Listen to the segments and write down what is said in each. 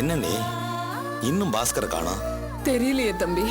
என்ன நீ இன்னும் பாஸ்கரை காணோம்? தெரியலையே தம்பி.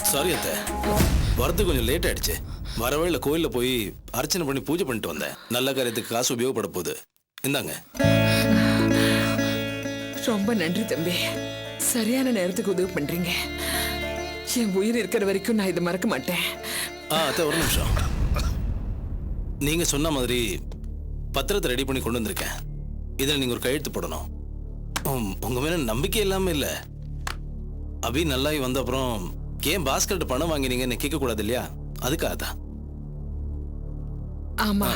சாரி அத்தை, வரது கொஞ்சம் லேட் ஆயிடுச்சு. வரவேளை கோயிலில் போய் அர்ச்சனை பண்ணி பூஜை பண்ணிட்டு வந்தேன். நல்ல காரியத்துக்கு காசு உபயோகப்பட போகுது. இந்தாங்க. ரொம்ப நன்றி தம்பி. சரியான நேரத்துக்கு உதவி பண்றீங்க. என் உயிர் இருக்கிற வரைக்கும் நான் இதை மறக்க மாட்டேன். அத்தை ஒரு நிமிஷம். நீங்க சொன்ன மாதிரி பத்திரத்தை ரெடி பண்ணி கொண்டு வந்திருக்கேன். இதில் நீங்க ஒரு கையெழுத்து போடணும். உங்க மேல நம்பிக்கை இல்லாம இல்ல. அபி நல்லாயி வந்த அப்புறம் ஏன் பாஸ்கர்ட்ட பணம் வாங்கினீங்கன்னு கேட்க கூடாது இல்லையா? அதுக்காக தான். ஆமா,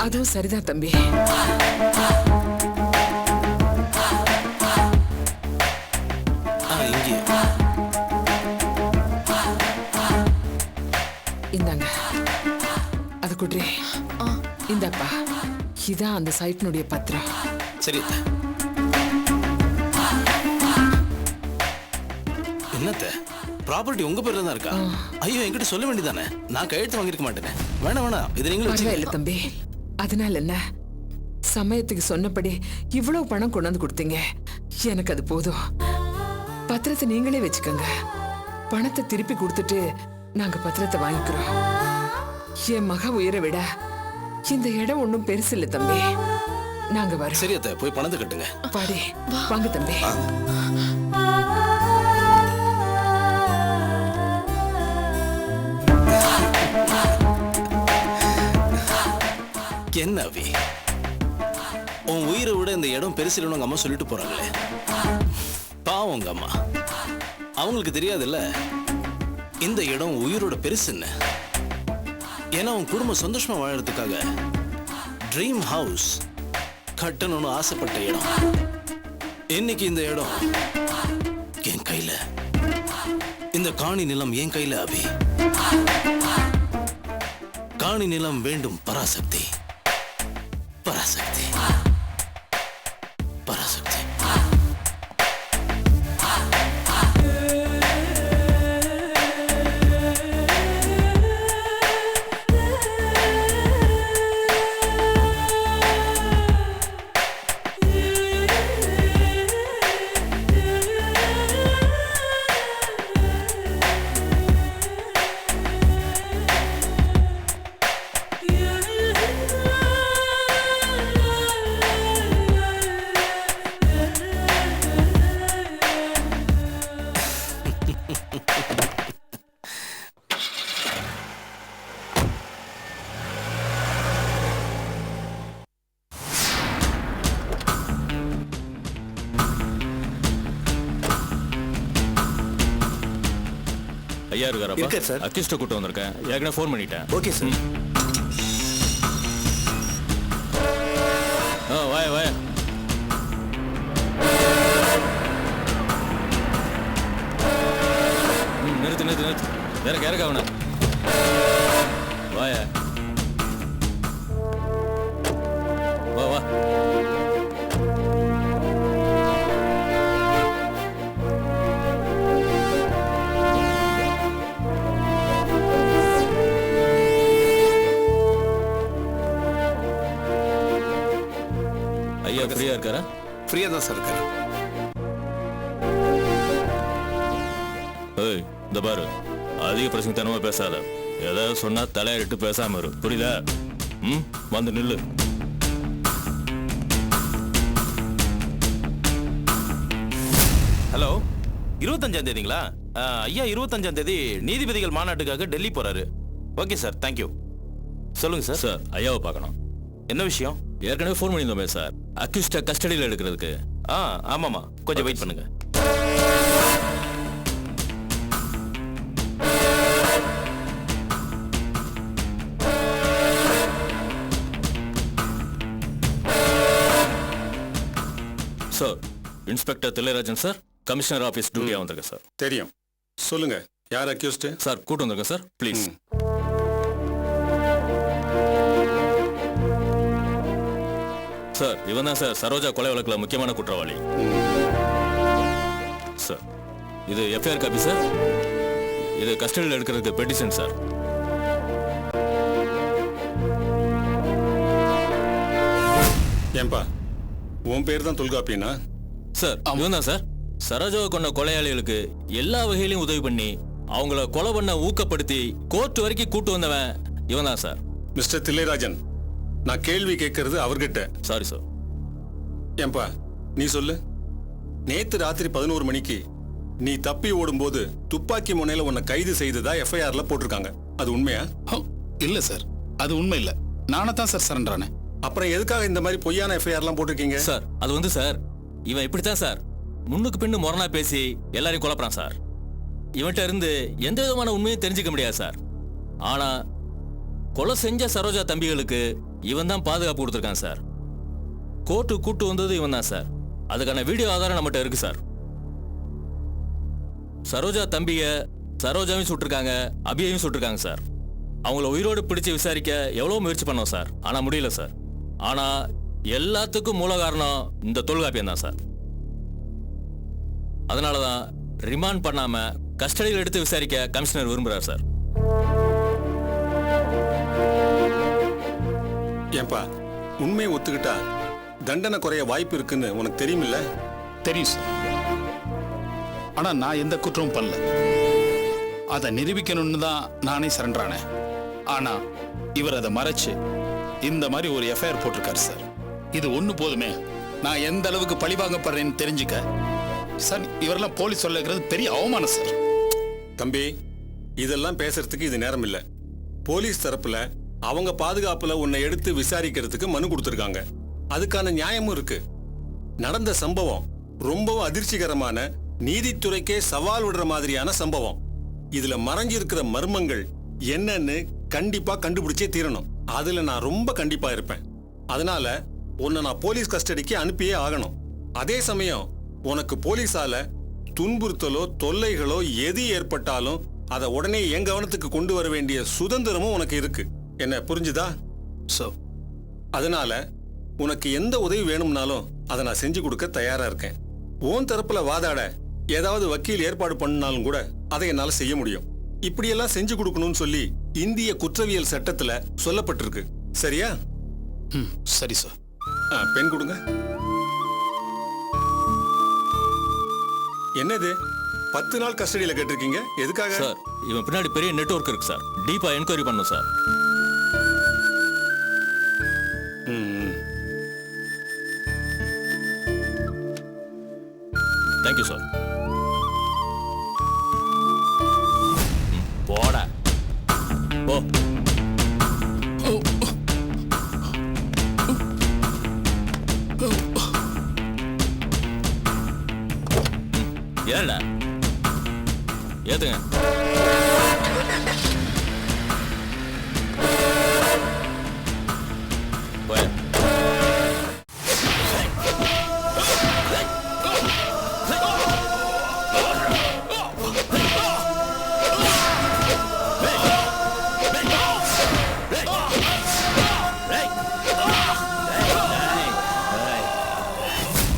அதுவும் சரிதான் தம்பி. இங்கே இந்தாங்க, அது குட்ரி. இந்தாப்பா, இதான் அந்த சைட்டினுடைய பத்திரம். சரி. என்னத்த ப்ராப்பர்ட்டி உங்க பேர்ல தான் இருக்கா? ஐயோ, என்கிட்ட சொல்ல வேண்டியதானே. நான் கையெழுத்து வாங்கிருக்க மாட்டேனே. வேணாம், இது நீங்களும் பரவாயில்ல தம்பி. அதனால என்ன, சமயத்துக்கு சொன்னபடி இவ்வளவு பணம் கொண்டு வந்து கொடுத்தீங்க. எனக்கு அது போதும். பத்திரத்தை நீங்களே வச்சுக்கோங்க. பணத்தை திருப்பி கொடுத்துட்டு நாங்க பத்திரத்தை வாங்கிக்கிறோம். என் மக உயிரை விட இந்த இடம் ஒன்றும் பெருசு இல்லை தம்பி. நாங்க வரோம். சரி அத்தை, போய் பணத்தை கட்டுங்க. பாடி வாங்க தம்பி. என்ன அவி, உன் உயிரை விட இந்த இடம் பெருசு இல்லைன்னு உங்க அம்மா சொல்லிட்டு போறாங்களே. பாவம் உங்க அம்மா. அவங்களுக்கு தெரியாதுல்ல இந்த இடம் உயிரோட பெருசுன்னு. ஏன்னா உன் குடும்பம் சந்தோஷமா வாழறதுக்காக ட்ரீம் ஹவுஸ் கட்டணும்னு ஆசைப்பட்ட இடம். இன்னைக்கு இந்த இடம் என் கையில. இந்த காணி நிலம் என் கையில அபி. காணி நிலம் வேண்டும் பராசக்தி. பராசக்தி, பராசக்தி. ஐயா இருக்காரப்பா? இருக்கேன் சார். அக்யூஸ்ட கூட்டு வந்திருக்கேன். ஏற்கனவே ஃபோன் பண்ணிட்டேன். Okay sir. வாய வாய. நிறுத்து நிறுத்து நிறுத்து. இறக்க இறக்க அவனை. வாய. வா வா. ஐயா ஃப்ரீயா இருக்காரா? ஃப்ரீயா தான் சார் இருக்காரு. ஏய், இந்த பாரு, அதிக பிரசங்கத்தனமா பேசாத. ஏதாவது சொன்னா தலையிட்டு பேசாம இரு. புரியுதா? வந்து நில்லு. ஹலோ, 25ஆம் தேதிங்களா? ஐயா 25ஆம் தேதி நீதிபதிகள் மாநாட்டுக்காக டெல்லி போறாரு. Okay sir, thank you. சொல்லுங்க சார். சார், ஐயாவை பார்க்கணும். என்ன விஷயம்? ஏற்கனவே ஃபோன் பண்ணியிருந்தோமே சார், அக்யூஸ்ட கஸ்டடியில் எடுக்கிறதுக்கு. ஆமாமா, கொஞ்சம் வெயிட் பண்ணுங்க. Inspector Thillairajan sir, commissioner office டியூட்டியாக வந்திருக்கேன் சார். தெரியும். சொல்லுங்க, யார் அக்யூஸ்டு? சார் கூட்டு வந்திருக்கேன் சார், ப்ளீஸ். சார் இவன் தான் சார் சரோஜா கொலை வழக்கில் முக்கியமான குற்றவாளி. சார் இது எஃப்ஐஆர் காப்பி சார். இது கஸ்டடியில் எடுக்கிறதுக்கு பெட்டிஷன் சார். ஏன்பா உன் பேர் தான் தொல்காப்பியனா? சார் இவன் தான் சார் சரோஜாவை கொண்ட கொலையாளிகளுக்கு எல்லா வகையிலையும் உதவி பண்ணி அவங்கள கொலை பண்ண ஊக்கப்படுத்தி கோர்ட் வரைக்கும் கூட்டு வந்தவன் இவன் தான் சார். மிஸ்டர் தில்லைராஜன், நான் கேள்வி கேட்கறது அவர்கிட்ட. Sorry sir. ஏன்பா நீ சொல்லு. நேத்து ராத்திரி 11 மணிக்கு நீ தப்பி ஓடும்போது துப்பாக்கி முனையில உன்னை கைது செய்ததா எஃப்ஐஆர்ல போட்டிருக்காங்க. அது உண்மையா? இல்ல சார், அது உண்மை இல்ல. நானே தான் சார் சரண்டர் ஆனேன். அப்புறம் எதுக்காக இந்த மாதிரி பொய்யான எஃப்ஐஆர்லாம் போட்டிருக்கீங்க? சார் அது வந்து சார் இவன் இப்படித்தான் சார் முன்னுக்கு பின்னு முரணா பேசி எல்லாரையும் குழப்பறான் சார். இவன்கிட்ட இருந்து எந்த விதமான உண்மையும் தெரிஞ்சுக்க முடியாது சார். ஆனா கொலை செஞ்ச சரோஜா தம்பிகளுக்கு இவன் தான் பாதுகாப்பு கொடுத்துருக்கான் சார். கோர்ட்டு கூட்டு வந்தது இவன் தான் சார். அதுக்கான வீடியோ ஆதாரம் நம்மகிட்ட இருக்கு சார். சரோஜா தம்பிய சரோஜாவையும் சுட்டிருக்காங்க, அபியையும் சுட்டிருக்காங்க சார். அவங்கள உயிரோடு பிடிச்சு விசாரிக்க எவ்வளவு முயற்சி பண்ணோம் சார், ஆனா முடியல சார். ஆனா எல்லாத்துக்கும் மூல காரணம் இந்த தொல்காப்பியம் தான் சார். அதனாலதான் ரிமாண்ட் பண்ணாம கஸ்டடியில் எடுத்து விசாரிக்க கமிஷனர் விரும்புறார் சார். ஏன்பா உண்மையை ஒத்துக்கிட்டா தண்டனை குறைய வாய்ப்பு இருக்குன்னு உனக்கு தெரியுமில்ல? தெரியும் சார். ஆனா நான் எந்த குற்றமும் பண்ணல. அதை நிரூபிக்கணும்னு தான் நானே சரண்டர் ஆனேன். ஆனா இவர் அதை மறைச்சு இந்த மாதிரி ஒரு எஃப்ஐஆர் போட்டிருக்காரு சார். இது ஒண்ணு போதுமே நான் எந்த அளவுக்கு பழிவாங்கப்படுறேன்னு தெரிஞ்சுக்க. சார் இவரெல்லாம் போலீஸ் சொல்லுகிறது பெரிய அவமானம் சார். தம்பி, இதெல்லாம் பேசுறதுக்கு இது நேரம் இல்ல. போலீஸ் தரப்புல அவங்க பாதுகாப்புல உன்னை எடுத்து விசாரிக்கிறதுக்கு மனு கொடுத்திருக்காங்க. அதுக்கான நியாயமும் இருக்கு. நடந்த சம்பவம் ரொம்பவும் அதிர்ச்சிகரமான, நீதித்துறைக்கே சவால் விடுற மாதிரியான சம்பவம். இதுல மறைஞ்சிருக்கிற மர்மங்கள் என்னன்னு கண்டிப்பா கண்டுபிடிச்சே தீரணும். அதுல நான் ரொம்ப கண்டிப்பா இருப்பேன். அதனால உன்னை நான் போலீஸ் கஸ்டடிக்கு அனுப்பியே ஆகணும். அதே சமயம் உனக்கு போலீஸால துன்புறுத்தலோ தொல்லைகளோ எது ஏற்பட்டாலும் அதை உடனே என் கவனத்துக்கு கொண்டு வர வேண்டிய சுதந்திரமும் உனக்கு இருக்கு. என்ன புரிஞ்சுதா? அதனால உனக்கு எந்த உதவி வேணும்னாலும் அதை நான் செஞ்சு கொடுக்க தயாரா இருக்கேன். உன் தரப்புல வாதாட ஏதாவது வக்கீல் ஏற்பாடு பண்ணினாலும் கூட அதை என்னால செய்ய முடியும். இப்படியெல்லாம் செஞ்சு கொடுக்கணும்னு சொல்லி இந்திய குற்றவியல் சட்டத்துல சொல்லப்பட்டிருக்கு. சரியா? சரி சார். பெண் கொடுங்க. என்னது 10 நாள் கஸ்டடியில கேட்டிருக்கீங்க? எதுக்காக சார்? இவன் பின்னாடி பெரிய நெட்வொர்க் இருக்கு சார். டீப்பா என்கொயரி பண்ணும் சார். Thank you sir. போடா போ. ஏன்டா ஏத்துங்க. போய்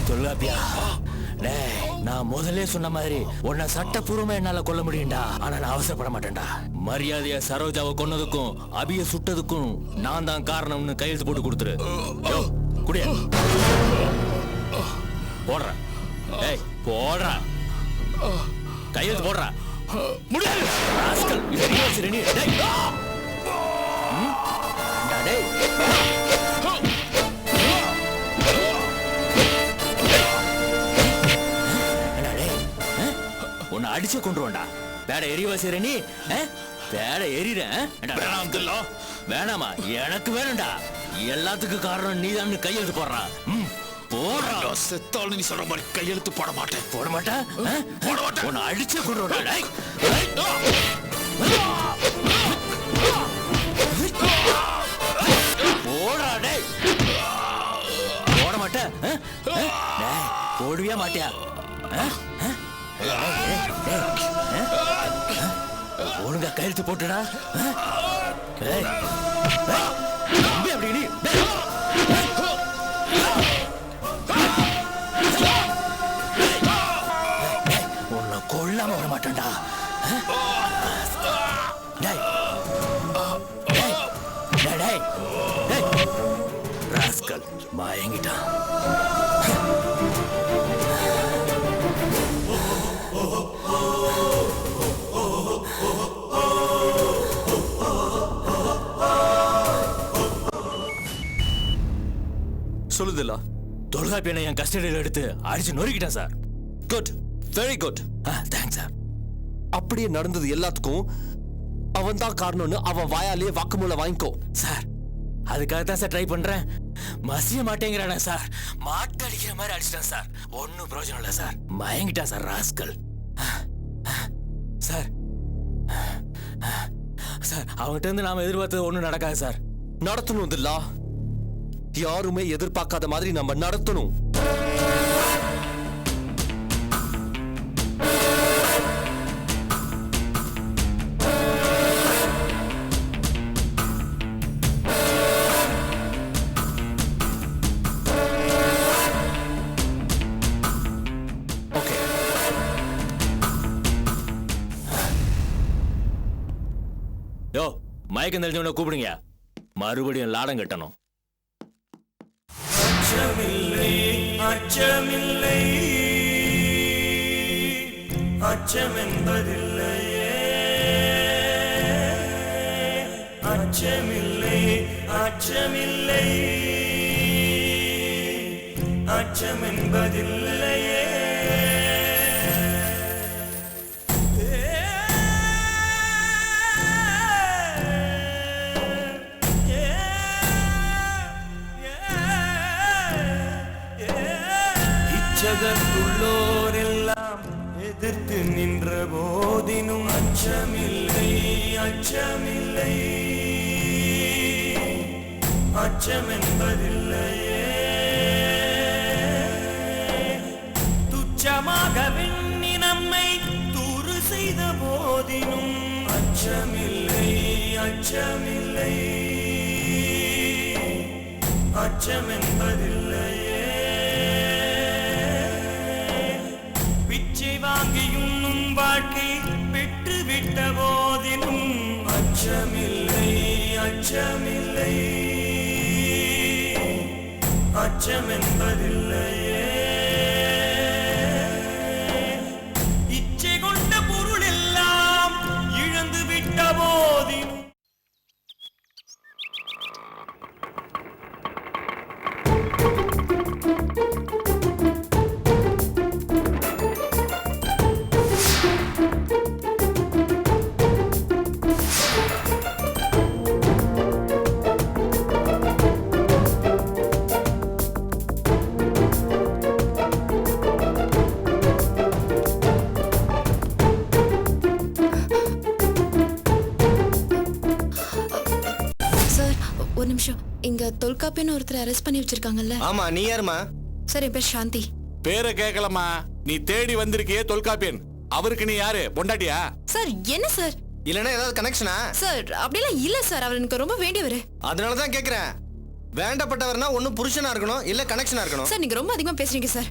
தொல்லாப்பியா, நான் முதல்ல சொன்ன மாதிரி உன்னை சட்டப்பூர்வமா என்னால கொல்ல முடியும்டா. ஆனா நான் அவசரப்பட மாட்டேன்டா. மரியாதையா சரோஜாவை கொன்னதுக்கும் அபிய சுட்டதுக்கும் நான் தான் காரணம்னு கையெழுத்து போட்டு கொடுத்துரு. குடிய போடுற. ஏய் போடுற, கையெழுத்து போடுற. முடியாது. உன்னை அடிச்சு கொண்டுருவோண்டா. பேட எரிவாசிற நீ பேட எறிறேன். வேணாமா? எனக்கு வேணும்டா. எல்லாத்துக்கும் காரணம் நீதான். கையெழுத்து போடுறா. போடுறா. செத்தாலும் நீ சொல்ற மாதிரி கையெழுத்து போட மாட்டேன். போட மாட்டேன். உன்னை அடிச்சு கொண்டுருவோண்டா. போடுறா. டேய் போட மாட்டேன். ஓடுவியா மாட்டியா? ஒழுங்கா கையெழுத்து போட்டுடா. அப்படி உன்னை கொல்லாம வர மாட்டேன்டா. ராஸ்கல் மயங்கிட்டான். சொல்லுதில்ல, தொல்காப்பியனை என் கஸ்டடியில் எடுத்து அடிச்சு நொறுக்கிட்டேன் sir. Good, very good. Thanks sir. அப்படியே நடந்தது எல்லாத்துக்கும் அவன் தான் காரணம்னு அவன் வாயாலேயே வாக்குமூலம் வாங்கிக்கோ. சார் அதுக்காக தான் சார் ட்ரை பண்றேன். மசிய மாட்டேங்கிறானே சார். மாட்டு அடிக்கிற மாதிரி அடிச்சிட்டேன் சார். ஒன்னும் பிரயோஜனம் இல்லை சார். மயங்கிட்டான் சார் ராஸ்கல். சார் சார் அவன்கிட்ட இருந்து நாம எதிர்பார்த்தது ஒன்றும் நடக்காது சார். நடத்தணும் இல்ல, யாருமே எதிர்பார்க்காத மாதிரி நம்ம நடத்தணும். யோ மயக்கம் தெரிஞ்சவனை கூப்பிடுங்க. மறுபடியும் லாடம் கட்டணும். அச்சமில்லை அச்சமென்பதில்லையே, அச்சமில்லை அச்சமில்லை அச்சமென்பதில்லையே. ஜகத்துள்ளோரெல்லாம் எதிர்த்து நின்ற போதினும் அச்சமில்லை அச்சமில்லை அச்சமென்பதில்லையே. துச்சமாக வெண்ணி நம்மை தூறு செய்த போதினும் அச்சமில்லை அச்சமில்லை அச்சமென்பதில்லையே. வாங்கியும் வாழ்க்கை பெற்றுவிட்ட போதினும் அச்சமில்லை அச்சமில்லை அச்சமென்பதில்லையே. இச்சை கொண்ட பொருள் எல்லாம் இழந்து விட்ட போதினும் ஒரு நிமிஷம், இங்க தொல்காப்பியன்னு ஒருத்தர் அரெஸ்ட் பண்ணி வச்சிருக்காங்கல்ல? ஆமா, நீ யாருமா? சார் என் பேர் சாந்தி. பேரை கேட்கலமா, நீ தேடி வந்திருக்கியே தொல்காப்பியன், அவருக்கு நீ யாரு? பொண்டாட்டியா? சார் என்ன சார்? இல்லனா ஏதாவது கனெக்ஷனா? சார் அப்படிலாம் இல்ல சார், அவர் எனக்கு ரொம்ப வேண்டியவர். அதனால தான் கேக்குறேன். வேண்டப்பட்டவர்னா ஒன்னு புருஷனா இருக்கணும், இல்ல கனெக்ஷனா இருக்கணும். சார் நீங்க ரொம்ப அதிகமா பேசுறீங்க சார்.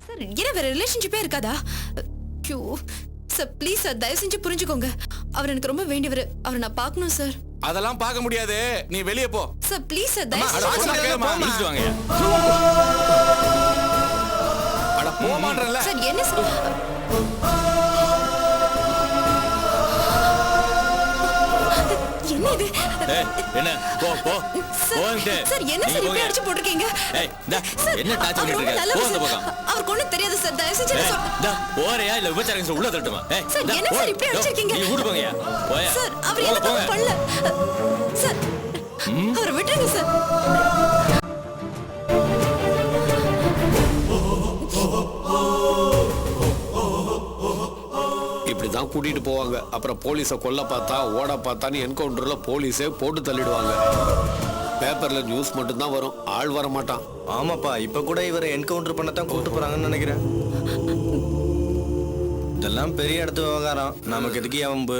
சார் என்ன வேற ரிலேஷன்ஷிப்பே இருக்காதா? ஐயோ சார் ப்ளீஸ் சார், தயவு செஞ்சு புரிஞ்சுக்கோங்க. அவர் எனக்கு ரொம்ப வேண்டியவர், அவரை நான் பார்க்கணும் சார். அதெல்லாம் பார்க்க முடியாது, நீ வெளியே போ. சார் ப்ளீஸ் சார், தயவு செஞ்சு வாங்க. அட போமான்றல. சார் என்ன சார்? என்ன இது? என்ன போ போ போங்க. சார் என்ன சார் இப்படி அடிச்சு போட்டுருக்கீங்க? ஏய் டா என்ன டார்ச் பண்ணிட்டு இருக்க? போ அந்த பக்கம். அவர் கொன்னு தெரியாது சார், தயவு செஞ்சு டா போறயா இல்ல விபச்சாரம் உள்ள தட்டுமா? ஏய் சார் என்ன சார் இப்படி அடிச்சிருக்கீங்க? நீ ஊடு போங்கயா. போயா. சார் அவர் என்ன தப்பு பண்ணல. சார் அவர் விட்டுருங்க சார். இப்படிதான் கூட்டிட்டு போவாங்க. அப்புறம் போலீஸை கொல்ல பார்த்தா ஓட பார்த்தான்னு என்கவுண்டர்ல போலீஸே போட்டு தள்ளிடுவாங்க. பேப்பர்ல நியூஸ் மட்டும் தான் வரும், ஆள் வர மாட்டான். ஆமாப்பா, இப்ப கூட இவரை என்கவுண்டர் பண்ணத்தான் கூட்டு போறாங்கன்னு நினைக்கிறேன். இதெல்லாம் பெரிய இடத்து விவகாரம், நமக்கு எதுக்கு அவம்பு?